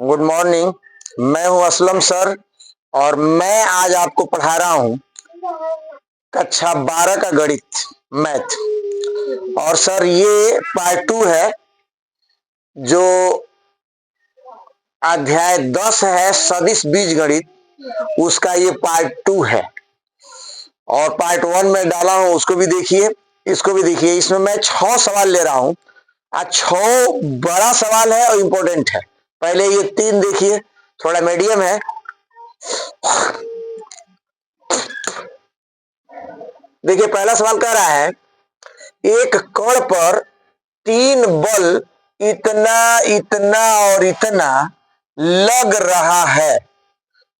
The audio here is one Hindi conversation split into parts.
Good morning. मैं हूं असलम सर और मैं आज आपको पढ़ा रहा हूं कक्षा 12 का गणित मैथ। और सर ये पार्ट 2 है, जो अध्याय 10 है सदिश बीजगणित, उसका ये पार्ट 2 है। और पार्ट 1 में डाला हूं, उसको भी देखिए, इसको भी देखिए। इसमें मैं 6 सवाल ले रहा हूं। आज 6 बड़ा सवाल है और इंपॉर्टेंट है। पहले ये 3 देखिए, थोड़ा मीडियम है। देखिए, पहला सवाल कह रहा है एक कण पर 3 बल इतना इतना और इतना लग रहा है,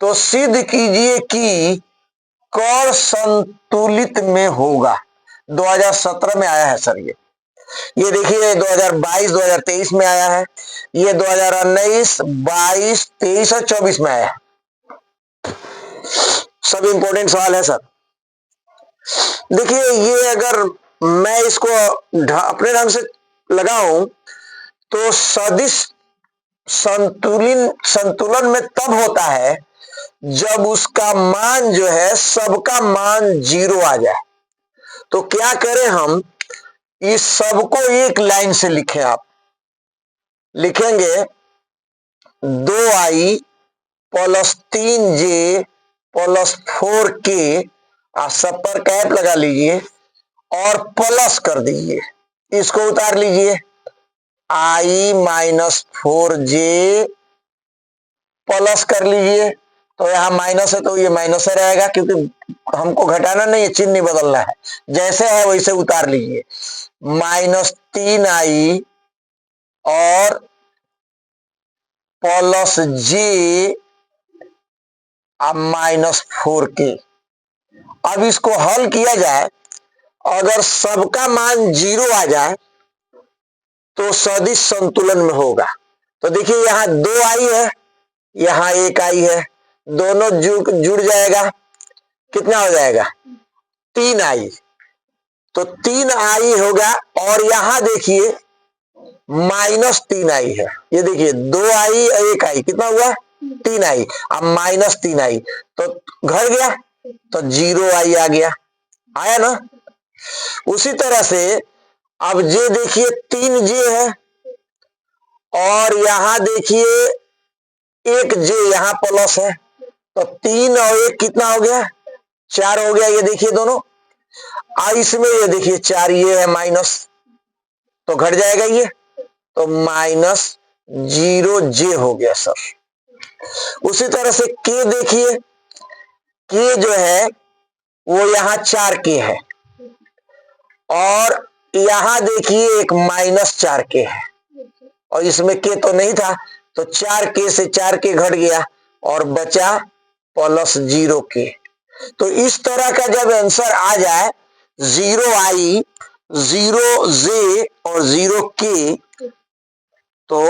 तो सिद्ध कीजिए कि कण संतुलित में होगा। 2017 में आया है सर। ये देखिए 2022 2023 में आया है, ये 2019 22 23 और 24 में आया है। सब इंपॉर्टेंट सवाल है सर। देखिए, ये अगर मैं इसको अपने ढंग से लगाऊं तो सदिश संतुलन में तब होता है जब उसका मान जो है, सबका मान 0 आ जाए। तो क्या करें हम, इस सबको एक लाइन से लिखें। आप लिखेंगे 2i plus 3j plus 4k, सब पर कैप लगा लीजिए और प्लस कर दीजिए। इसको उतार लीजिए, i माइनस 4j प्लस कर लीजिए। तो यहां माइनस है तो ये माइनस है रहेगा, क्योंकि हमको घटाना नहीं है, चिन्ह नहीं बदलना है। जैसे है वैसे उतार लीजिए। माइनस 3i और प्लस j अब माइनस 4k। अब इसको हल किया जाए, अगर सबका मान 0 आ जाए तो सदिश संतुलन में होगा। तो देखिए, यहां 2i है, यहां 1i है, दोनों जुड़ जाएगा, कितना हो जाएगा 3i। तो 3i होगा। और यहां देखिए माइनस 3i है, ये देखिए 2i और 1i, कितना हुआ 3i। अब माइनस 3i तो घट गया, तो 0i आ गया, आया ना। उसी तरह से अब जे देखिए 3j है, और यहां देखिए 1j यहां प्लस है, तो 3 और 1 कितना हो गया 4 हो गया। ये देखिए दोनों, इसमें ये देखिए 4, ये है माइनस, तो घट जाएगा ये, तो माइनस 0j हो गया सर। उसी तरह से k देखिए, k जो है वो यहां 4k है, और यहां देखिए एक माइनस 4k है, और इसमें k तो नहीं था, तो 4k से 4k घट गया और बचा प्लस 0k। तो इस तरह का जब आंसर आ जाए 0i 0j और 0k, तो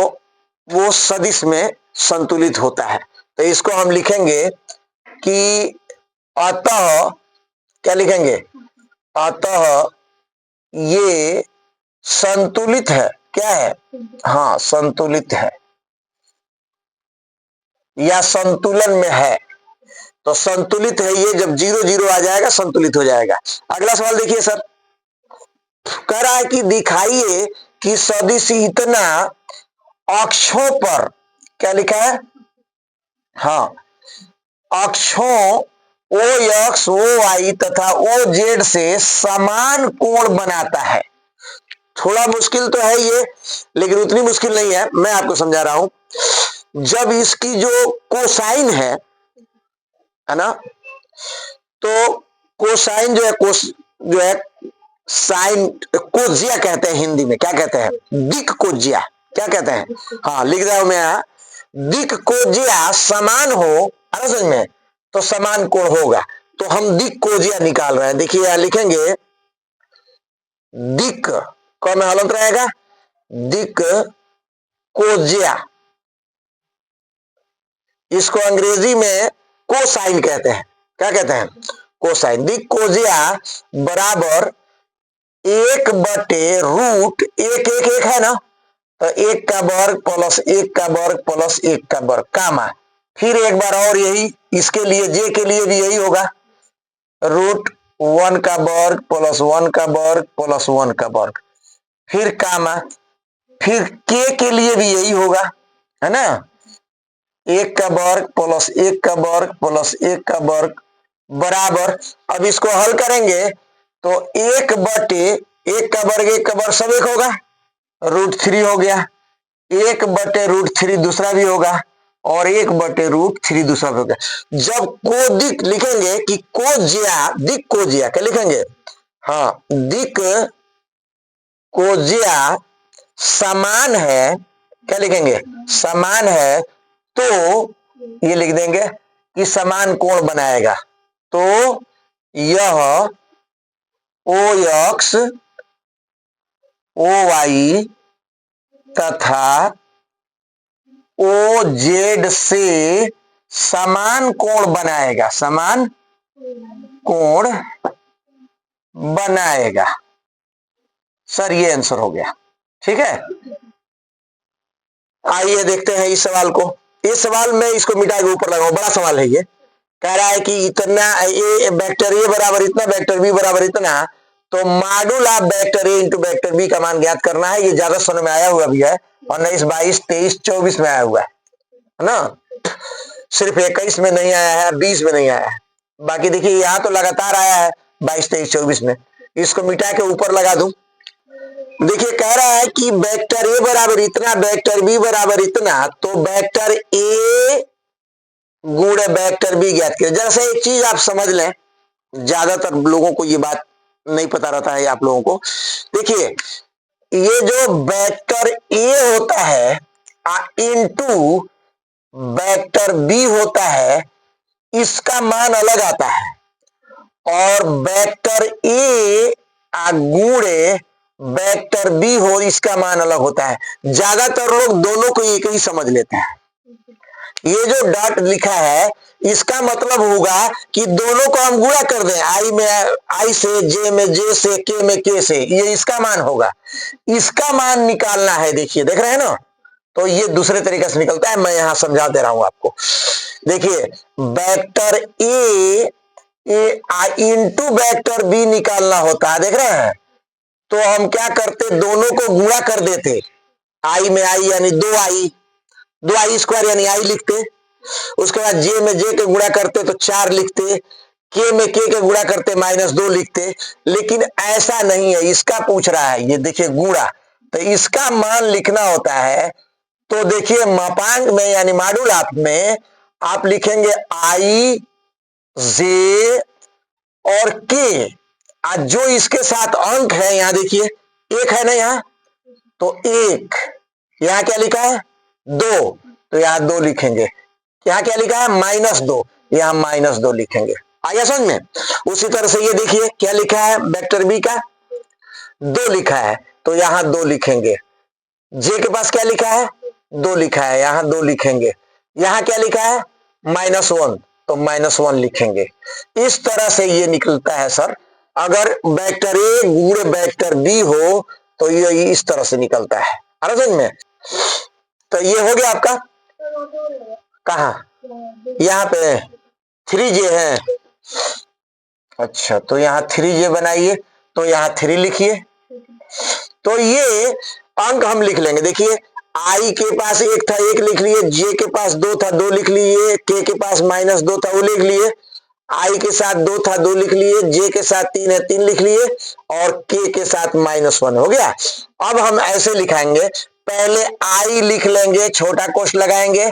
वो सदिश में संतुलित होता है। तो इसको हम लिखेंगे कि अतः, क्या लिखेंगे, अतः ये संतुलित है। क्या है, हाँ संतुलित है या संतुलन में है। तो संतुलित है ये, जब 0 0 आ जाएगा संतुलित हो जाएगा। अगला सवाल देखिए सर, कह रहा है कि दिखाइए कि सदिश इतना अक्षों पर, क्या लिखा है, हाँ अक्षों OX OY तथा OZ से समान कोण बनाता है। थोड़ा मुश्किल तो है ये, लेकिन उतनी मुश्किल नहीं है, मैं आपको समझा रहा हूं। जब इसकी जो कोसाइन है ना, तो कोसाइन जो है साइन, कोज्या कहते हैं हिंदी में, क्या कहते हैं, दिक कोज्या, क्या कहते हैं, हाँ लिख रहा हूं मैं यहां, दिक कोज्या समान हो, समझ में, तो समान कोण होगा। तो हम दिक कोज्या निकाल रहे हैं। देखिए यहां लिखेंगे दिक का में हलंत रहेगा, दिक कोज्या, इसको अंग्रेजी में कोसाइन कहते हैं। क्या कहते हैं, कोसाइन। दिक कोज्या बराबर 1/√1 1 1 है ना, तो 1 का वर्ग प्लस 1 का वर्ग प्लस 1 का वर्ग कामा, फिर एक बार और यही, इसके लिए जे के लिए भी यही होगा, √1 का वर्ग प्लस 1 का वर्ग प्लस 1 का वर्ग, फिर कामा, फिर के लिए भी यही होगा, है ना, 1 का वर्ग प्लस 1 का वर्ग प्लस 1 का वर्ग बराबर। अब इसको हल करेंगे तो 1 का वर्ग सब एक होगा, √3 हो गया, 1/√3 दूसरा भी होगा और 1/√3 दूसरा भी होगा। जब को दिक लिखेंगे कि दिक कोज्या क्या लिखेंगे, हाँ दिक कोज्या समान है, क्या लिखेंगे, समान है, तो ये लिख देंगे कि समान कोण बनाएगा, तो यह OX OY तथा OZ से समान कोण बनाएगा, समान कोण बनाएगा। सर ये आंसर हो गया, ठीक है। आइए देखते हैं इस सवाल को। इस सवाल में इसको मिटा के ऊपर लगाओ, बड़ा सवाल है ये। कह रहा है कि इतना ए वेक्टर ए बराबर इतना, वेक्टर बी बराबर इतना, तो module of vector A into vector B का मान ज्ञात करना है। ये ज्यादा समय में आया हुआ भी है, 19, 22, 23, 24 में आया हुआ है ना, सिर्फ 21 में नहीं आया है, 20 में नहीं आया है। बाकी देखिए यहाँ तो लगातार आया है 22, 23, 24 में। इसको मिटा के ऊपर लगा दूं, देखिए कह रहा है कि वेक्टर ए बराबर इतना, वेक्टर बी बराबर इतना, तो वेक्टर ए गुणे वेक्टर बी ज्ञात किया। जरा सा एक चीज आप समझ लें, ज्यादातर लोगों को ये बात नहीं पता रहता है आप लोगों को। देखिए ये जो वेक्टर ए होता है इंटू वेक्टर बी होता है, इसका मान अलग आता है, और वेक्टर ए गुणे वेक्टर बी हो, इसका मान अलग होता है। ज्यादातर लोग दोनों को एक ही समझ लेते हैं। ये जो डॉट लिखा है इसका मतलब होगा कि दोनों को हम गुणा कर दें, आई में आई से, जे में जे से, के में के से, ये इसका मान होगा। इसका मान निकालना है, देखिए देख रहे हैं ना, तो ये दूसरे तरीके से निकलता है, मैं यहां समझा दे रहा हूं आपको। देखिए vector A into vector B निकालना होता है, देख रहे हैं, तो हम क्या करते, दोनों को गुणा कर देते, आई में आई यानी 2i स्क्वायर यानी आई लिखते, उसके बाद जे में जे के गुणा करते तो 4 लिखते, के में के गुणा करते -2 लिखते। लेकिन ऐसा नहीं है, इसका पूछ रहा है, ये देखिए गुणा, तो इसका मान लिखना होता है। तो देखिए मापांक में यानी मॉड्यूल ऑफ में आप लिखेंगे आई जे और के, जो इसके साथ अंक है, यहां देखिए 1 है ना, यहाँ तो 1, यहाँ क्या लिखा है 2, तो यहाँ 2 लिखेंगे, यहाँ क्या लिखा है -2, यहाँ -2 लिखेंगे। आया समझ में। उसी तरह से ये देखिए क्या लिखा है, वेक्टर बी का 2 लिखा है, तो यहाँ 2 लिखेंगे। जे के पास क्या लिखा है 2 लिखा है, यहाँ 2 लिखेंगे। यहाँ क्या लिखा है -1, तो -1 लिखेंगे। इस तरह से ये निकलता है सर। अगर वेक्टर ए गुणे वेक्टर बी हो तो ये इस तरह से निकलता है, समझ में। तो ये हो गया आपका, कहा यहाँ पे 3j है, अच्छा तो यहाँ 3j बनाइए, तो यहाँ 3 लिखिए। तो ये अंक हम लिख लेंगे, देखिए आई के पास 1 था 1 लिख लिए, जे के पास 2 था 2 लिख लिए, के पास -2 था वो लिख लिए, आई के साथ 2 था 2 लिख लिए, जे के साथ 3 है 3 लिख लिए, और के साथ -1 हो गया। अब हम ऐसे लिखाएंगे, पहले आई लिख लेंगे, छोटा कोष्ठ लगाएंगे,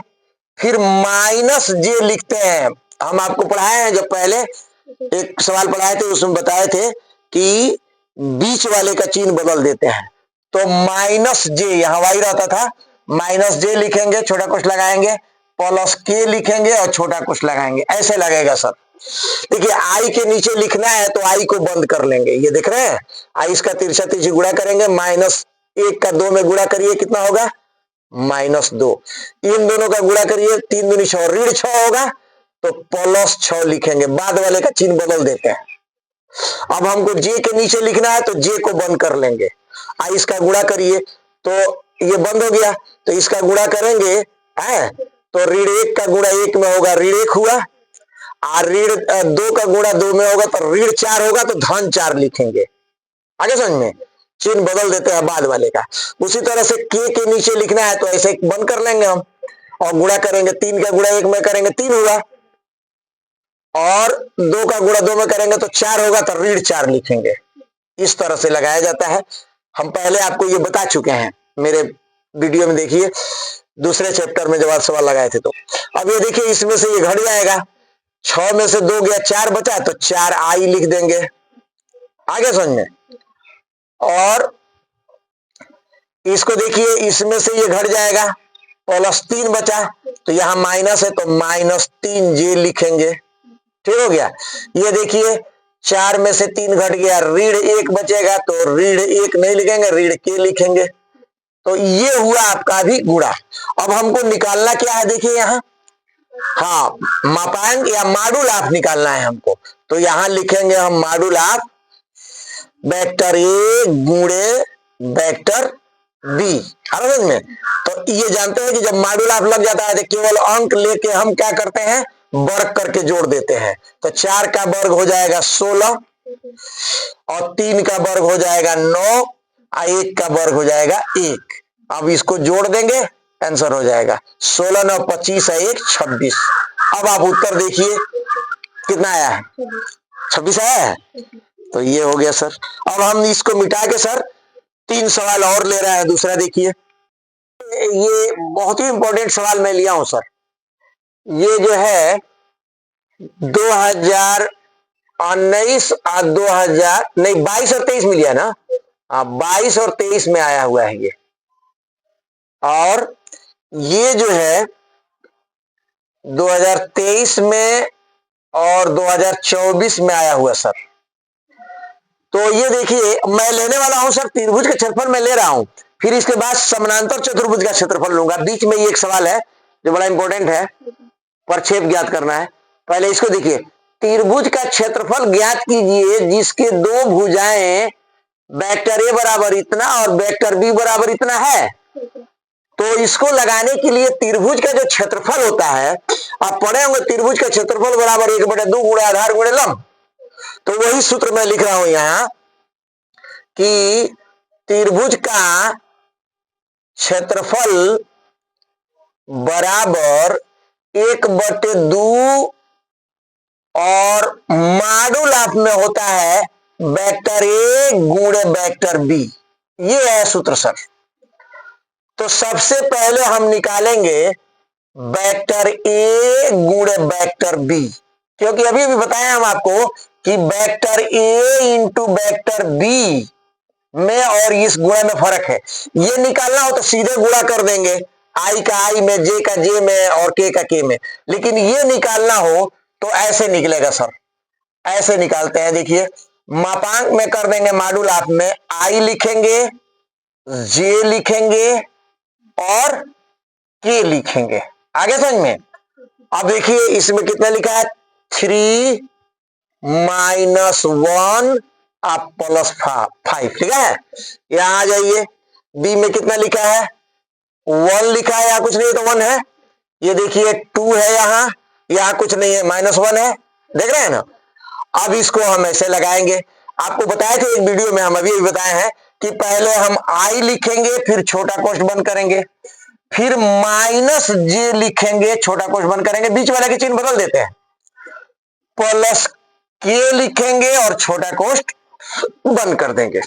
फिर -j लिखते हैं। हम आपको पढ़ाए हैं, जब पहले एक सवाल पढ़ाए थे उसमें बताए थे कि बीच वाले का चिन्ह बदल देते हैं, तो -j यहाँ y रहता था, -j लिखेंगे, छोटा कोष्ठ लगाएंगे, प्लस k लिखेंगे और छोटा कोष्ठ लगाएंगे, ऐसे लगेगा सर। देखिए आई के नीचे लिखना है तो आई को बंद कर लेंगे, ये देख रहे हैं, आई इसका तिरछा तिरछी गुणा करेंगे, -1 का 2 में गुणा करिए, कितना होगा -2, इन दोनों का गुणा करिए, 3 दूनी 6, ऋण 6 होगा, तो +6 लिखेंगे, बाद वाले का चिन्ह बदल देते हैं। अब हमको जे के नीचे लिखना है तो जे को बंद कर लेंगे, आई इसका गुणा करिए, तो ये बंद हो गया, तो इसका गुणा करेंगे है, तो ऋण 1 का गुणा 1 में होगा ऋण 1 हुआ, और ऋण 2 का गुणा 2 में होगा तो ऋण 4 होगा, तो धन 4 लिखेंगे। आगे समझ में, चिन्ह बदल देते हैं बाद वाले का। उसी तरह से के नीचे लिखना है तो ऐसे बंद कर लेंगे हम, और गुणा करेंगे, 3 का गुणा 1 में करेंगे 3 हुआ, और 2 का गुणा 2 में करेंगे तो 4 होगा, तो ऋण 4 लिखेंगे। इस तरह से लगाया जाता है। हम पहले आपको ये बता चुके हैं, मेरे वीडियो में देखिए, दूसरे चैप्टर में जब आप सवाल लगाए थे। तो अब ये देखिए, इसमें से ये घट जाएगा, 6 में से 2 गया, 4 बचा, तो 4 आई लिख देंगे। आगे समझ में, और इसको देखिए, इसमें से ये घट जाएगा, प्लस 3 बचा, तो यहां माइनस है तो -3 जे लिखेंगे। ठीक हो गया। ये देखिए, 4 में से 3 घट गया, ऋण 1 बचेगा, तो ऋण 1 नहीं लिखेंगे, ऋण के लिखेंगे। तो ये हुआ आपका भी गुणा। अब हमको निकालना क्या है, देखिए यहां, हाँ, मापांक या मॉडुलाफ निकालना है हमको। तो यहां लिखेंगे हम मॉडुलाफ वेक्टर ए गुणे वेक्टर बी। समझ में, तो ये जानते हैं कि जब मॉडुलाफ लग जाता है तो केवल अंक लेके हम क्या करते हैं, वर्ग करके जोड़ देते हैं। तो 4 का वर्ग हो जाएगा 16, और 3 का वर्ग हो जाएगा 9, और 1 का वर्ग हो जाएगा 1। अब इसको जोड़ देंगे, आंसर हो जाएगा 16 9 25 है 1 26। अब आप उत्तर देखिए कितना आया है, 26 आया है। तो ये हो गया सर। अब हम इसको मिटा के सर 3 सवाल और ले रहे हैं। दूसरा देखिए, ये बहुत ही इंपॉर्टेंट सवाल मैं लिया हूं सर। ये जो है 2019 और 2000 नहीं 22 और 23 में लिया ना, हाँ 22 और 23 में आया हुआ है ये। और ये जो है 2023 में और 2024 में आया हुआ सर। तो ये देखिए, मैं लेने वाला हूं सर त्रिभुज का क्षेत्रफल मैं ले रहा हूं, फिर इसके बाद समानांतर चतुर्भुज का क्षेत्रफल लूंगा। बीच में ये एक सवाल है जो बड़ा इंपॉर्टेंट है, प्रक्षेप ज्ञात करना है। पहले इसको देखिए, त्रिभुज का क्षेत्रफल ज्ञात कीजिए जिसके 2 भुजाएं वेक्टर ए बराबर इतना और वेक्टर बी बराबर इतना है। तो इसको लगाने के लिए त्रिभुज का जो क्षेत्रफल होता है, आप पढ़े होंगे, त्रिभुज का क्षेत्रफल बराबर 1/2 गुणा आधार गुणे लंब। तो वही सूत्र मैं लिख रहा हूं यहां कि त्रिभुज का क्षेत्रफल बराबर 1/2 और मॉडुलाफ में होता है वेक्टर ए गुणे वेक्टर बी। ये है सूत्र सर। तो सबसे पहले हम निकालेंगे वेक्टर ए गुणे वेक्टर बी, क्योंकि अभी भी बताया हम आपको कि vector A into vector B में और इस गुणा में फर्क है। ये निकालना हो तो सीधे गुणा कर देंगे, आई का आई में, जे का जे में और के का के में। लेकिन ये निकालना हो तो ऐसे निकलेगा सर, ऐसे निकालते हैं। देखिए, मापांक में कर देंगे, मॉडुलाफ में आई लिखेंगे, जे लिखेंगे और के लिखेंगे। आगे समझ में। अब देखिए, इसमें कितना लिखा है, 3 -1 आप +5। ठीक है, यहां आ जाइए। बी में कितना लिखा है, 1 लिखा है, यहां कुछ नहीं तो 1 है। ये देखिए 2 है, यहां कुछ नहीं है, -1 है। देख रहे हैं ना। अब इसको हम ऐसे लगाएंगे। आपको बताया था एक वीडियो में, हम अभी बताए हैं कि पहले हम आई लिखेंगे, फिर छोटा कोष्ठ बंद करेंगे, फिर -j लिखेंगे, छोटा कोष्ठ बंद करेंगे, बीच वाले के चिन्ह बदल देते हैं, प्लस के लिखेंगे और छोटा कोष्ठ बंद कर देंगे।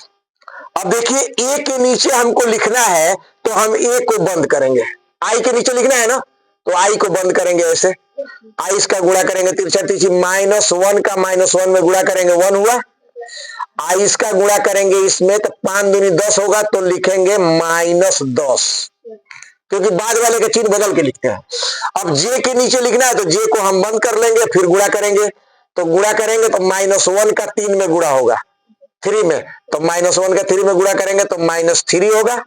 अब देखिए, ए के नीचे हमको लिखना है तो हम ए को बंद करेंगे। आई के नीचे लिखना है ना, तो आई को बंद करेंगे ऐसे। आई इसका गुणा करेंगे, तिरछा तिरछी, -1 का -1 में गुणा करेंगे, 1 हुआ। आई इसका गुणा करेंगे इसमें तो 5 दूनी 10 होगा, तो लिखेंगे -10, क्योंकि बाद वाले के चिन्ह बदल के लिखते हैं। अब जे के नीचे लिखना है तो जे को हम बंद कर लेंगे, फिर गुणा करेंगे। तो गुणा करेंगे तो -1 का 3 में गुणा होगा, 3 में, तो -1 का 3 में गुणा करेंगे तो -3 होगा।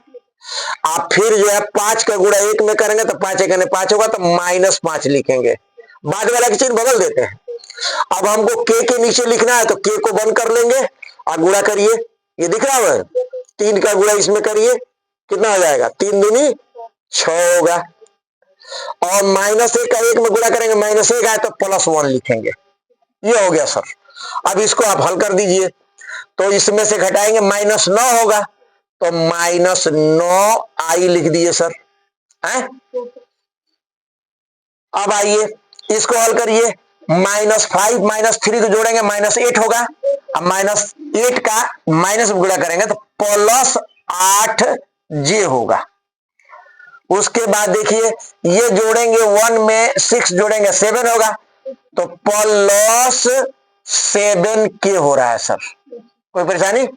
आप फिर जो है 5 का गुणा 1 में करेंगे तो 5 × 5 होगा, तो -5 लिखेंगे। बाद वाला के चिन्ह बदल देते हैं। अब हमको के नीचे लिखना है तो के को बंद कर लेंगे और गुणा करिए, ये दिख रहा है, 3 का गुणा इसमें करिए कितना हो जाएगा, 3 दूनी 6 होगा। और -1 का 1 में गुणा करेंगे, -1 आए तो +1 लिखेंगे। ये हो गया सर। अब इसको आप हल कर दीजिए, तो इसमें से घटाएंगे -9 होगा, तो -9i लिख दिए सर है। अब आइए इसको हल करिए, -5 -3 को जोड़ेंगे -8 होगा। अब -8 का माइनस गुणा करेंगे तो +8j होगा। उसके बाद देखिए ये जोड़ेंगे 1 में 6 जोड़ेंगे 7 होगा, तो +7k हो रहा है सर। कोई परेशानी?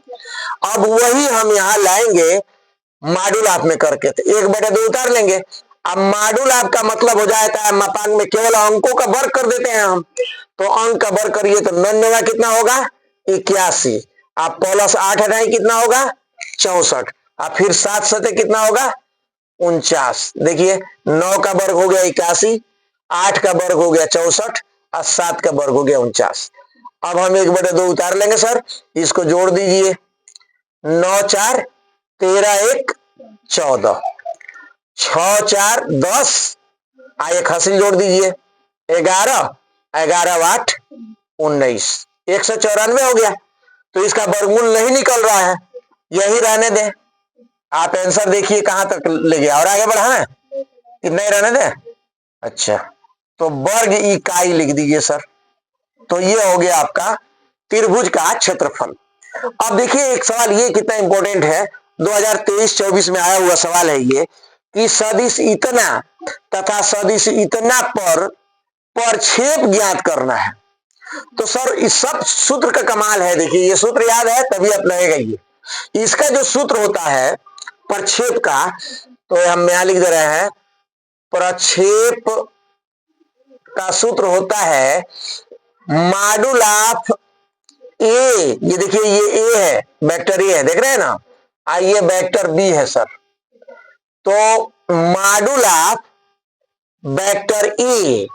अब वही हम यहां लाएंगे मॉड्यूल आप में करके, तो 1/2 उतार लेंगे। अब मॉड्यूल आपका मतलब हो जाता है मापांक में केवल अंकों का वर्ग कर देते हैं हम, तो अंक का वर्ग करिए तो 99 कितना होगा, 81। आप +8 हटाए कितना होगा, 64। अब फिर 7 सतह कितना होगा, 49। देखिए 9 का वर्ग हो गया 81, 8 का वर्ग हो गया 64 और 7 का वर्ग हो गया 49। अब हम 1/2 उतार लेंगे सर, इसको जोड़ दीजिए, 9 4 13 1 14, 6 4 10, एक हासिल जोड़ दीजिए 11, 11 8 19, 194 हो गया। तो इसका वर्गमूल नहीं निकल रहा है, यही रहने दें। आप आंसर देखिए कहां तक ले गया, और आगे बढ़ाना है, इतना ही रहने दें। अच्छा, तो वर्ग इकाई लिख दीजिए सर। तो ये हो गया आपका त्रिभुज का क्षेत्रफल। अब देखिए एक सवाल ये कितना इंपॉर्टेंट है, 2023-24 में आया हुआ सवाल है ये, कि सदिश इतना तथा सदिश इतना पर प्रक्षेप ज्ञात करना है। तो सर इस सब सूत्र का कमाल है, देखिए ये सूत्र याद है तभी आप लगेगा। ये इसका जो सूत्र होता है प्रक्षेप का, तो हम यहां लिख दे रहे हैं, प्रक्षेप का सूत्र होता है मॉड्यूल ऑफ ए। ये देखिए ये ए है, वेक्टर ए है, देख रहे हैं ना, ये वेक्टर बी है सर। तो मॉड्यूल ऑफ वेक्टर ए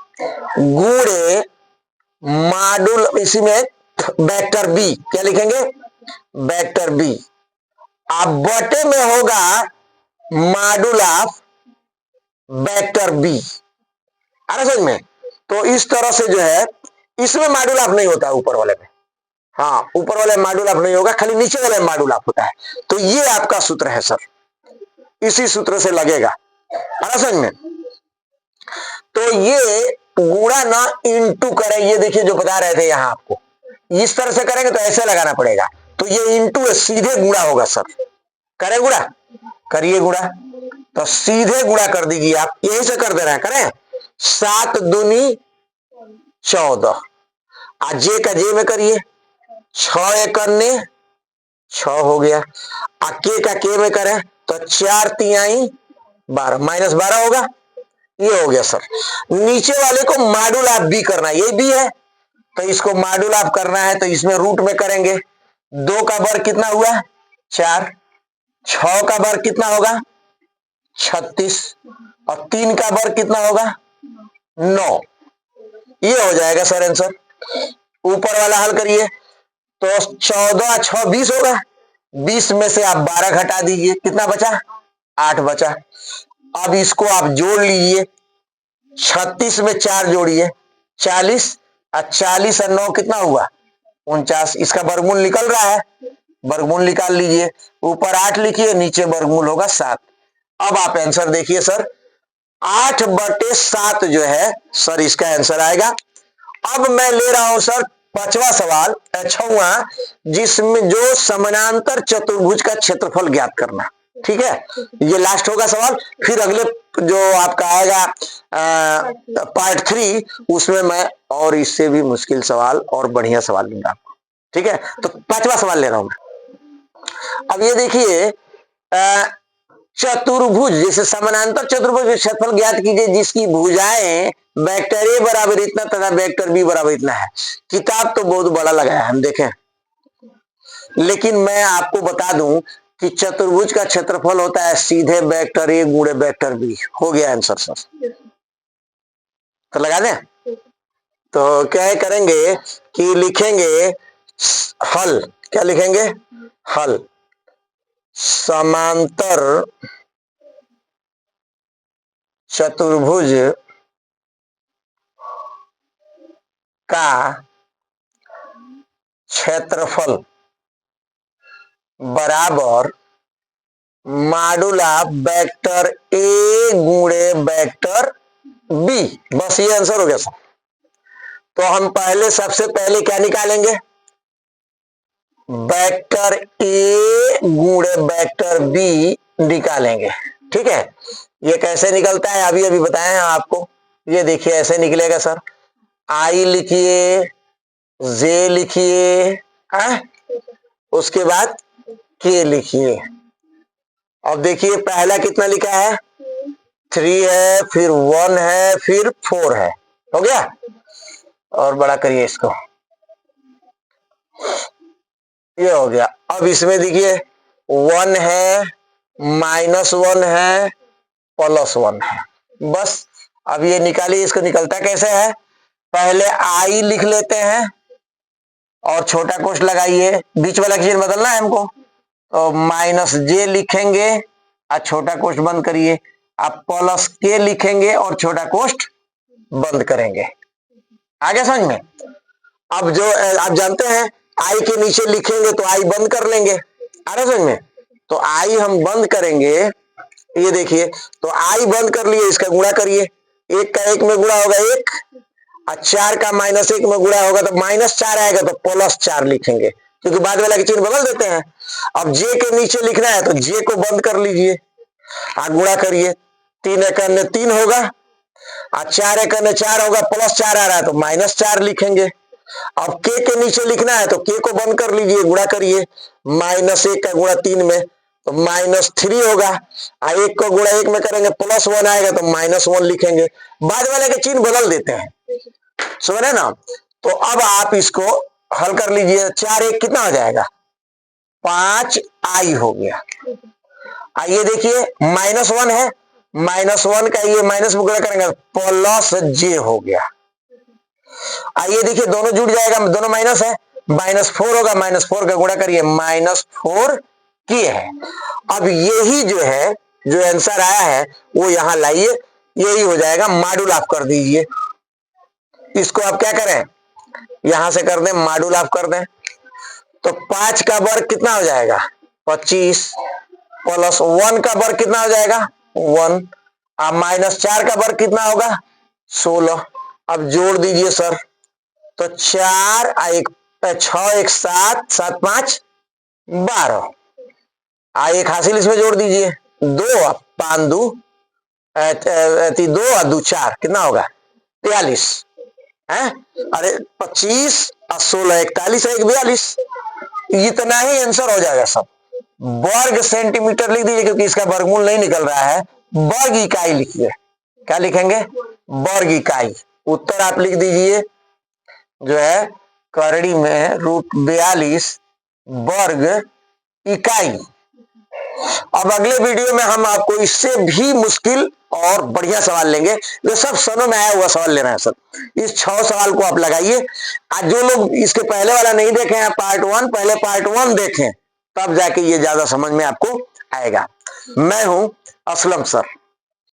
गुणे मॉड्यूल इसी में वेक्टर बी, क्या लिखेंगे, वेक्टर बी। अब बटे में होगा मॉड्यूल ऑफ वेक्टर बी, आ रहा समझ में। तो इस तरह से जो है, इसमें मॉड्यूल ऑफ नहीं होता ऊपर वाले में, हाँ ऊपर वाले मॉड्यूल ऑफ नहीं होगा, खाली नीचे वाले मॉड्यूल ऑफ होता है। तो ये आपका सूत्र है सर, इसी सूत्र से लगेगा, आ रहा समझ में। तो ये गुणा ना इंटू करें, ये देखिए जो बता रहे थे यहां आपको, इस तरह से करेंगे तो ऐसे लगाना पड़ेगा, तो ये इंटू सीधे गुणा होगा सर। करें गुणा, करिए गुणा, तो सीधे गुणा कर दीजिए आप, यही से कर दे रहे हैं, करें 7 दूनी 14, जे का जे में करिए, 6 1 6 हो गया, के का के में करें तो 4 3 12, -12 होगा। ये हो गया सर। नीचे वाले को मॉड्यूल ऑफ बी करना है, ये बी है तो इसको मॉड्यूल ऑफ करना है, तो इसमें रूट में करेंगे। 2 का वर्ग कितना हुआ, 4, 6 का वर्ग कितना होगा 36, और 3 का वर्ग कितना होगा 9। ये हो जाएगा सर आंसर। ऊपर वाला हल करिए, तो 14 6 20 होगा, 20 में से आप 12 घटा दीजिए, कितना बचा 8 बचा। अब इसको आप जोड़ लीजिए, 36 में 4 जोड़िए 40, और 40 और 9 कितना हुआ 49। इसका वर्गमूल निकल रहा है, वर्गमूल निकाल लीजिए, ऊपर 8 लिखिए, नीचे वर्गमूल होगा 7। अब आप आंसर देखिए सर, 8/7 जो है सर इसका आंसर आएगा। अब मैं ले रहा हूं सर 5वां सवाल, 6वां, जिसमें जो समानांतर चतुर्भुज का क्षेत्रफल ज्ञात करना। ठीक है, ये लास्ट होगा सवाल, फिर अगले जो आपका आएगा पार्ट 3, उसमें मैं और इससे भी मुश्किल सवाल और बढ़िया सवाल दूंगा आपको। ठीक है, तो 5वां सवाल ले रहा हूं मैं। अब ये देखिए, चतुर्भुज, जैसे समानांतर चतुर्भुज का क्षेत्रफल ज्ञात कीजिए जिसकी भुजाएं वेक्टर ए बराबर इतना तथा वेक्टर बी बराबर इतना है। किताब तो बहुत बड़ा लगा है, हम देखें, लेकिन मैं आपको बता दूं कि चतुर्भुज का क्षेत्रफल होता है सीधे वेक्टर ए गुणे वेक्टर बी। हो गया आंसर सर, तो लगा दें। तो क्या करेंगे कि लिखेंगे हल, क्या लिखेंगे, हल। समांतर चतुर्भुज का क्षेत्रफल बराबर मॉडुला वेक्टर ए गुणे वेक्टर बी। बस ये आंसर हो गया सर। तो हम पहले सबसे पहले क्या निकालेंगे, वेक्टर ए गुणे वेक्टर बी निकालेंगे। ठीक है, ये कैसे निकलता है अभी अभी बताएं आपको। ये देखिए ऐसे निकलेगा सर, आई लिखिए, जे लिखिए, उसके बाद के लिखिए। अब देखिए पहला कितना लिखा है, 3 है, फिर 1 है, फिर 4 है। हो गया, और बड़ा करिए इसको, ये हो गया। अब इसमें देखिए 1 है, -1 है, +1 है। बस अब ये निकालिए, इसको निकलता कैसे है, पहले आई लिख लेते हैं और छोटा कोष्ठ लगाइए, बीच वाला चिन्ह बदलना है हमको, तो -j लिखेंगे और छोटा कोष्ठ बंद करिए। आप +k लिखेंगे और छोटा कोष्ठ बंद करेंगे। आगे समझ में। अब जो आप जानते हैं आई के नीचे लिखेंगे तो आई बंद कर लेंगे, आ रहा समझ में। तो आई हम बंद करेंगे, ये देखिए, तो आई बंद कर लिए, इसका गुणा करिए, 1 का 1 में गुणा होगा 1, और 4 का -1 में गुणा होगा तो -4 आएगा, तो +4 लिखेंगे, क्योंकि बाद वाला के चिन्ह बदल देते हैं। अब जे के नीचे लिखना है तो जे को बंद कर लीजिए, गुणा करिए, 3 × 3 होगा, और 4 × 4 होगा, +4 आ रहा है तो -4 लिखेंगे। अब के नीचे लिखना है तो के को बंद कर लीजिए, गुणा करिए, -1 का गुणा 3 में तो -3 होगा, और 1 को गुणा 1 में करेंगे +1 आएगा तो -1 लिखेंगे। बाद वाले के चिन्ह बदल देते हैं, समझ रहे ना। तो अब आप इसको हल कर लीजिए, 4 1 कितना हो जाएगा, 5 आई हो गया। आइए देखिए -1 है, -1 का ये माइनस में गुणा करेंगे +j हो गया। आइए देखिए दोनों जुड़ जाएगा, दोनों माइनस है, -4 होगा, -4 का गुणा करिए, -4 के है। अब यही जो है, जो आंसर आया है वो यहां लाइए, यही हो जाएगा, मॉड्यूल ऑफ कर दीजिए। इसको आप क्या करें, यहां से कर दें, मॉड्यूल ऑफ कर दें, तो 5 का वर्ग कितना हो जाएगा, 25, +1 का वर्ग कितना हो जाएगा, 1, अब -4 का वर्ग कितना होगा, 16। अब जोड़ दीजिए सर, तो 4 1 6 1 7 7 5 12, एक हासिल इसमें जोड़ दीजिए, 2 5 2 2 और 2 4 कितना होगा, 43 है। अरे 25 और 16 41 है, 42, इतना ही आंसर हो जाएगा सब। वर्ग सेंटीमीटर लिख दीजिए क्योंकि इसका वर्गमूल नहीं निकल रहा है, वर्ग इकाई लिखिए, क्या लिखेंगे, वर्ग इकाई। उत्तर आप लिख दीजिए जो है करड़ी में √42 वर्ग इकाई। अब अगले वीडियो में हम आपको इससे भी मुश्किल और बढ़िया सवाल लेंगे, जो सब सनों में आया हुआ सवाल ले रहे हैं सर। इस 6 सवाल को आप लगाइए। आज जो लोग इसके पहले वाला नहीं देखे हैं, पार्ट 1, पहले पार्ट 1 देखें, तब जाके ये ज्यादा समझ में आपको आएगा। मैं हूं असलम सर।